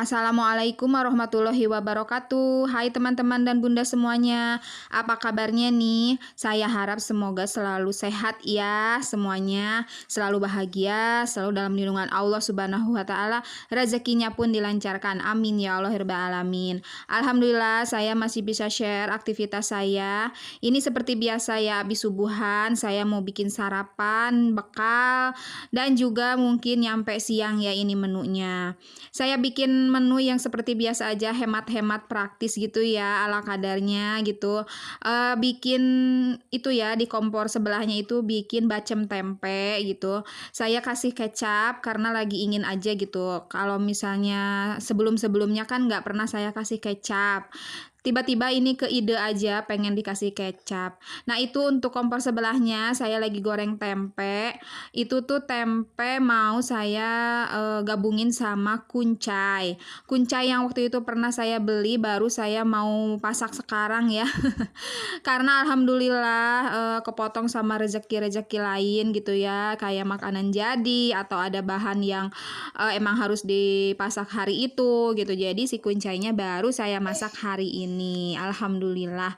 Assalamualaikum warahmatullahi wabarakatuh. Hai teman-teman dan bunda semuanya. Apa kabarnya nih? Saya harap semoga selalu sehat ya semuanya. Selalu bahagia, selalu dalam lindungan Allah subhanahu wa ta'ala. Rezekinya pun dilancarkan. Amin ya Allah rabbal alamin. Alhamdulillah saya masih bisa share aktivitas saya. Ini seperti biasa ya, habis subuhan saya mau bikin sarapan, bekal, dan juga mungkin nyampe siang ya ini menunya. Saya bikin menu yang seperti biasa aja, hemat-hemat praktis gitu ya, ala kadarnya gitu. Bikin itu ya, di kompor sebelahnya itu bikin bacem tempe gitu. Saya kasih kecap karena lagi ingin aja gitu. Kalau misalnya sebelum-sebelumnya kan nggak pernah saya kasih kecap. Tiba-tiba ini keide aja pengen dikasih kecap. Nah itu untuk kompor sebelahnya saya lagi goreng tempe. Itu tuh tempe mau saya gabungin sama kuncai. Kuncai yang waktu itu pernah saya beli baru saya mau pasak sekarang ya. Karena alhamdulillah kepotong sama rezeki-rezeki lain gitu ya, kayak makanan jadi atau ada bahan yang emang harus dipasak hari itu gitu. Jadi si kuncainya baru saya masak hari ini. Alhamdulillah.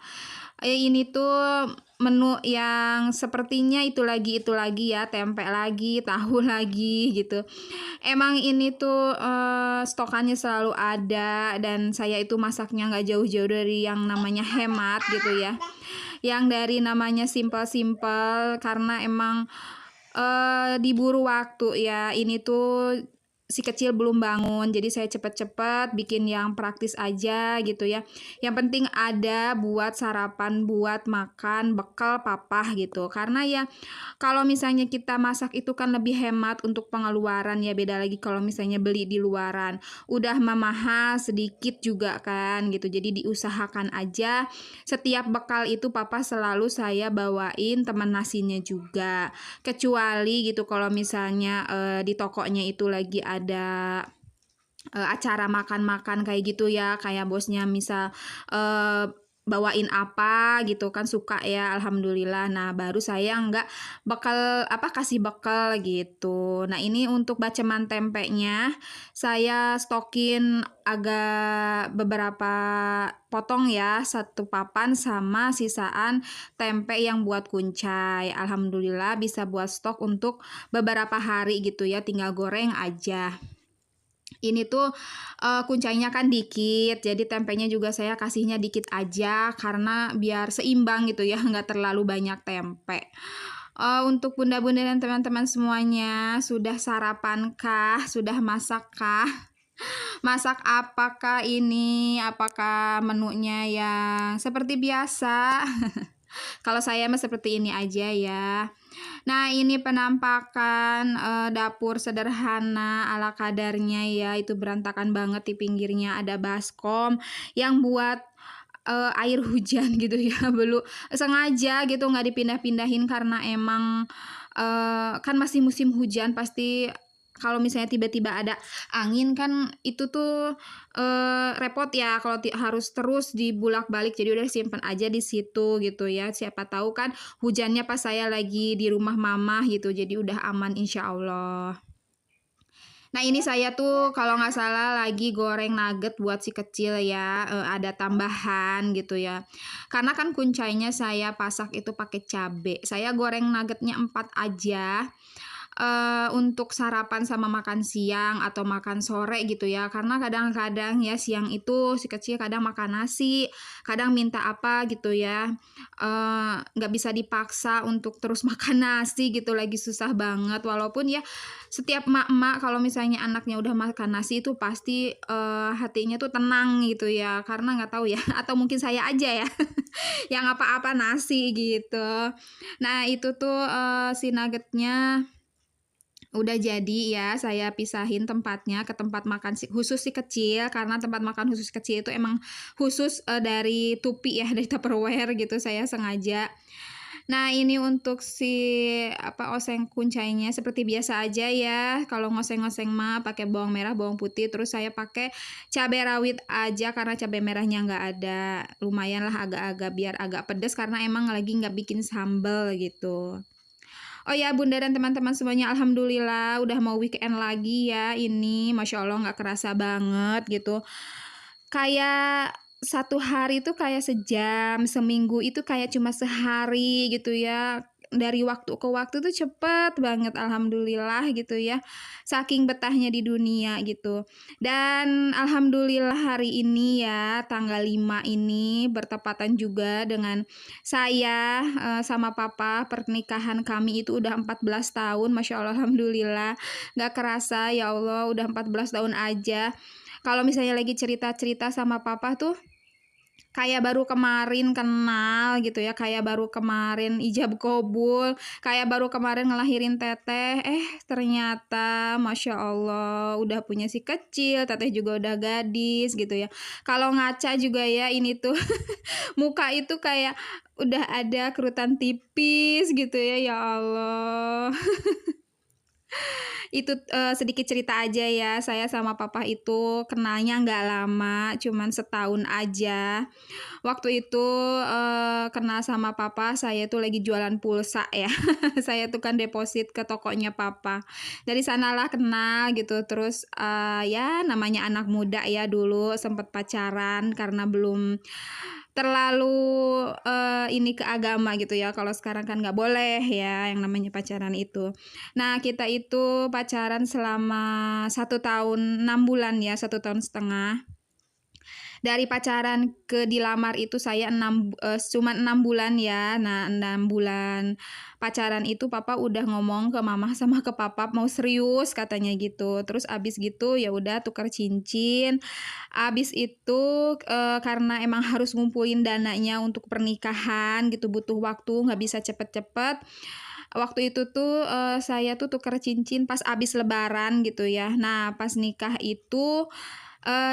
Ini tuh menu yang sepertinya itu lagi ya, tempe lagi, tahu lagi gitu. Emang ini tuh stokannya selalu ada dan saya itu masaknya nggak jauh-jauh dari yang namanya hemat gitu ya. Yang dari namanya simple-simple karena emang diburu waktu ya. Ini tuh si kecil belum bangun, jadi saya cepet-cepet bikin yang praktis aja gitu ya. Yang penting ada buat sarapan, buat makan, bekal papa gitu. Karena ya kalau misalnya kita masak itu kan lebih hemat untuk pengeluaran ya, beda lagi kalau misalnya beli di luaran. Udah mahal sedikit juga kan gitu. Jadi diusahakan aja setiap bekal itu papa selalu saya bawain teman nasinya juga. Kecuali gitu kalau misalnya di tokonya itu lagi ada acara makan-makan kayak gitu ya, kayak bosnya misal bawain apa gitu kan suka ya, alhamdulillah. Nah baru saya nggak kasih bekal gitu. Nah ini untuk baceman tempenya saya stokin agak beberapa potong ya, satu papan sama sisaan tempe yang buat kuncai. Alhamdulillah bisa buat stok untuk beberapa hari gitu ya, tinggal goreng aja. Ini tuh kuncainya kan dikit, jadi tempenya juga saya kasihnya dikit aja karena biar seimbang gitu ya, nggak terlalu banyak tempe. Untuk bunda-bunda dan teman-teman semuanya, sudah sarapan kah? Sudah masak kah? Masak apakah ini? Apakah menunya yang seperti biasa? Kalau saya mah seperti ini aja ya. Nah ini penampakan dapur sederhana ala kadarnya ya, itu berantakan banget, di pinggirnya ada baskom yang buat air hujan gitu ya, belum sengaja gitu nggak dipindah-pindahin karena emang kan masih musim hujan, pasti kalau misalnya tiba-tiba ada angin kan itu tuh repot ya kalau harus terus dibulak-balik, jadi udah simpen aja di situ gitu ya, siapa tahu kan hujannya pas saya lagi di rumah mama gitu, jadi udah aman insya Allah. Nah ini saya tuh kalau nggak salah lagi goreng nugget buat si kecil ya, ada tambahan gitu ya. Karena kan kuncainya saya pasak itu pakai cabe. Saya goreng nuggetnya 4 aja. Untuk sarapan sama makan siang atau makan sore gitu ya, karena kadang-kadang ya siang itu si kecil kadang makan nasi, kadang minta apa gitu ya, nggak bisa dipaksa untuk terus makan nasi gitu, lagi susah banget. Walaupun ya setiap emak-emak kalau misalnya anaknya udah makan nasi itu pasti hatinya tuh tenang gitu ya, karena nggak tahu ya atau mungkin saya aja ya yang apa-apa nasi gitu. Nah itu tuh si nuggetnya udah jadi ya, saya pisahin tempatnya ke tempat makan khusus si kecil, karena tempat makan khusus kecil itu emang khusus dari tupi ya, dari Tupperware gitu, saya sengaja. Nah ini untuk si oseng kuncainya seperti biasa aja ya. Kalau ngoseng-ngoseng mah pakai bawang merah, bawang putih, terus saya pakai cabai rawit aja karena cabai merahnya nggak ada. Lumayan lah agak-agak biar agak pedas karena emang lagi nggak bikin sambal gitu. Oh ya Bunda dan teman-teman semuanya, alhamdulillah udah mau weekend lagi ya ini, Masya Allah nggak kerasa banget gitu. Kayak satu hari itu kayak sejam, seminggu itu kayak cuma sehari gitu ya. Dari waktu ke waktu tuh cepet banget alhamdulillah gitu ya. Saking betahnya di dunia gitu. Dan alhamdulillah hari ini ya tanggal 5 ini bertepatan juga dengan saya sama papa pernikahan kami itu udah 14 tahun, Masya Allah alhamdulillah. Nggak kerasa ya Allah udah 14 tahun aja. Kalau misalnya lagi cerita-cerita sama papa tuh, kayak baru kemarin kenal gitu ya, kayak baru kemarin ijab kabul, kayak baru kemarin ngelahirin teteh, ternyata Masya Allah udah punya si kecil, teteh juga udah gadis gitu ya. Kalau ngaca juga ya ini tuh muka itu kayak udah ada kerutan tipis gitu ya, ya Allah. Itu, sedikit cerita aja ya, saya sama papa itu kenalnya nggak lama, cuman setahun aja. Waktu itu, kenal sama papa, saya tuh lagi jualan pulsa ya. Saya tuh kan deposit ke tokonya papa. Dari sanalah kenal gitu, terus, ya namanya anak muda ya dulu sempet pacaran karena belum terlalu, ini ke agama gitu ya, kalau sekarang kan nggak boleh ya yang namanya pacaran itu. Nah, kita itu pacaran selama 1 tahun 6 bulan ya, 1 tahun setengah. Dari pacaran ke dilamar itu saya cuman 6 bulan ya. Nah, 6 bulan pacaran itu papa udah ngomong ke mama sama ke papa mau serius katanya gitu. Terus abis gitu ya udah tukar cincin. Abis itu karena emang harus ngumpulin dananya untuk pernikahan gitu, butuh waktu, nggak bisa cepet-cepet. Waktu itu tuh saya tuh tukar cincin pas abis lebaran gitu ya. Nah, pas nikah itu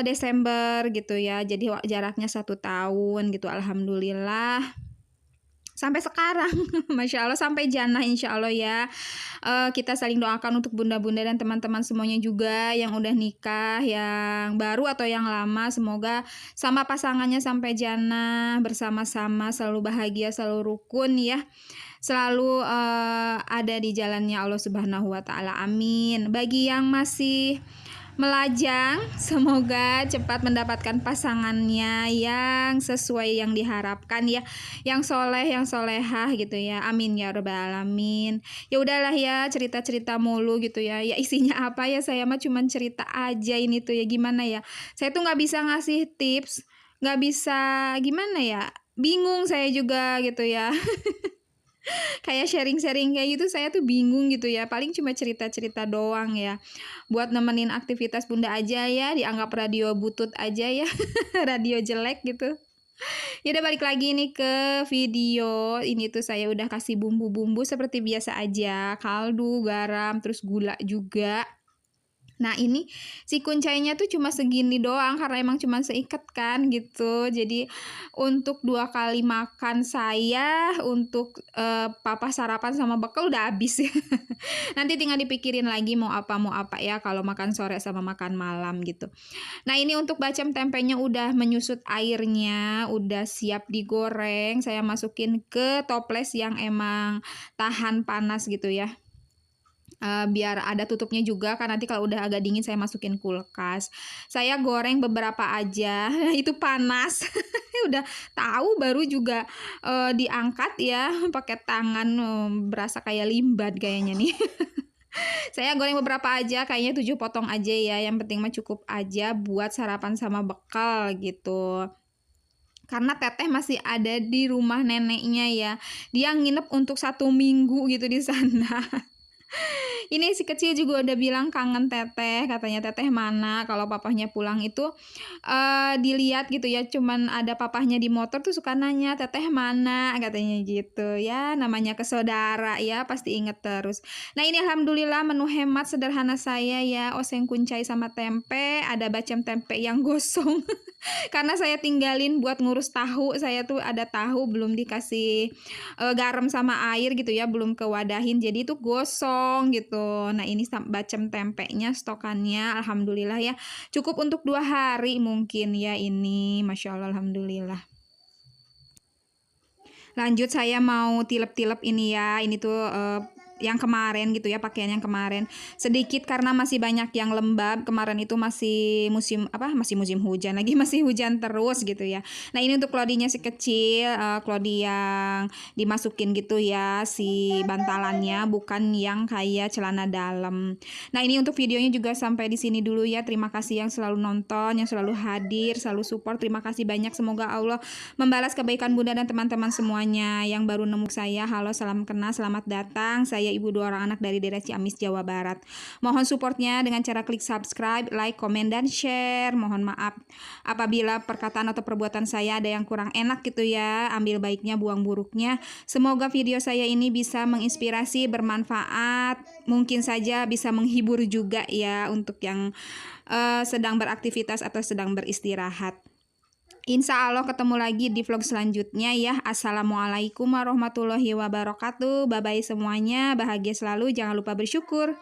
Desember gitu ya, jadi jaraknya 1 tahun gitu, alhamdulillah. Sampai sekarang, Masya Allah, sampai jannah insya Allah ya. Kita saling doakan untuk bunda-bunda dan teman-teman semuanya juga yang udah nikah, yang baru atau yang lama, semoga sama pasangannya sampai jannah, bersama-sama, selalu bahagia, selalu rukun ya. Selalu ada di jalannya Allah Subhanahu wa Ta'ala, amin. Bagi yang masih melajang, semoga cepat mendapatkan pasangannya yang sesuai yang diharapkan ya, yang soleh, yang solehah gitu ya, amin ya rabbal alamin. Ya udahlah ya, cerita-cerita mulu gitu ya, ya isinya apa ya, saya mah cuman cerita aja ini tuh ya, gimana ya, saya tuh nggak bisa ngasih tips, nggak bisa gimana ya, bingung saya juga gitu ya. Kayak sharing-sharing kayak gitu saya tuh bingung gitu ya, paling cuma cerita-cerita doang ya, buat nemenin aktivitas bunda aja ya, dianggap radio butut aja ya, radio jelek gitu. Ya udah balik lagi nih ke video, ini tuh saya udah kasih bumbu-bumbu seperti biasa aja, kaldu, garam, terus gula juga. Nah ini si kuncainya tuh cuma segini doang karena emang cuma seikat kan gitu. Jadi untuk 2 kali makan saya, untuk, papa sarapan sama bekal udah habis ya. Nanti tinggal dipikirin lagi mau apa ya kalau makan sore sama makan malam gitu. Nah ini untuk bacem tempenya udah menyusut airnya, udah siap digoreng, saya masukin ke toples yang emang tahan panas gitu ya. Biar ada tutupnya juga kan nanti kalau udah agak dingin saya masukin kulkas. Saya goreng beberapa aja, itu panas. Udah tahu baru juga, diangkat ya pakai tangan, berasa kayak limbat kayaknya nih. Saya goreng beberapa aja, kayaknya 7 potong aja ya, yang penting mah cukup aja buat sarapan sama bekal gitu. Karena teteh masih ada di rumah neneknya ya, dia nginep untuk 1 minggu gitu di sana. Ini si kecil juga udah bilang kangen teteh, katanya teteh mana, kalau papahnya pulang itu, dilihat gitu ya, cuman ada papahnya di motor tuh suka nanya, "Teteh mana?" katanya gitu, ya namanya ke saudara ya, pasti inget terus. Nah ini alhamdulillah menu hemat sederhana saya ya, oseng kuncai sama tempe, ada bacem tempe yang gosong. Karena saya tinggalin buat ngurus tahu, saya tuh ada tahu belum dikasih, garam sama air gitu ya, belum kewadahin, jadi itu gosong gitu. Nah ini bacem tempenya stokannya alhamdulillah ya, cukup untuk 2 hari mungkin ya ini, Masya Allah alhamdulillah. Lanjut saya mau tilep-tilep ini ya, ini tuh, yang kemarin gitu ya, pakaian yang kemarin. Sedikit karena masih banyak yang lembab. Kemarin itu masih musim hujan lagi, masih hujan terus gitu ya. Nah, ini untuk Cloudy-nya si kecil, Cloudy yang dimasukin gitu ya si bantalannya, bukan yang kayak celana dalam. Nah, ini untuk videonya juga sampai di sini dulu ya. Terima kasih yang selalu nonton, yang selalu hadir, selalu support. Terima kasih banyak. Semoga Allah membalas kebaikan Bunda dan teman-teman semuanya. Yang baru nemu saya, halo, salam kenal, selamat datang. Saya ibu 2 orang anak dari daerah Ciamis, Jawa Barat. Mohon supportnya dengan cara klik subscribe, like, komen, dan share. Mohon maaf apabila perkataan atau perbuatan saya ada yang kurang enak gitu ya. Ambil baiknya, buang buruknya. Semoga video saya ini bisa menginspirasi, bermanfaat, mungkin saja bisa menghibur juga ya untuk yang sedang beraktivitas atau sedang beristirahat. Insya Allah ketemu lagi di vlog selanjutnya ya. Assalamualaikum warahmatullahi wabarakatuh. Bye bye semuanya. Bahagia selalu. Jangan lupa bersyukur.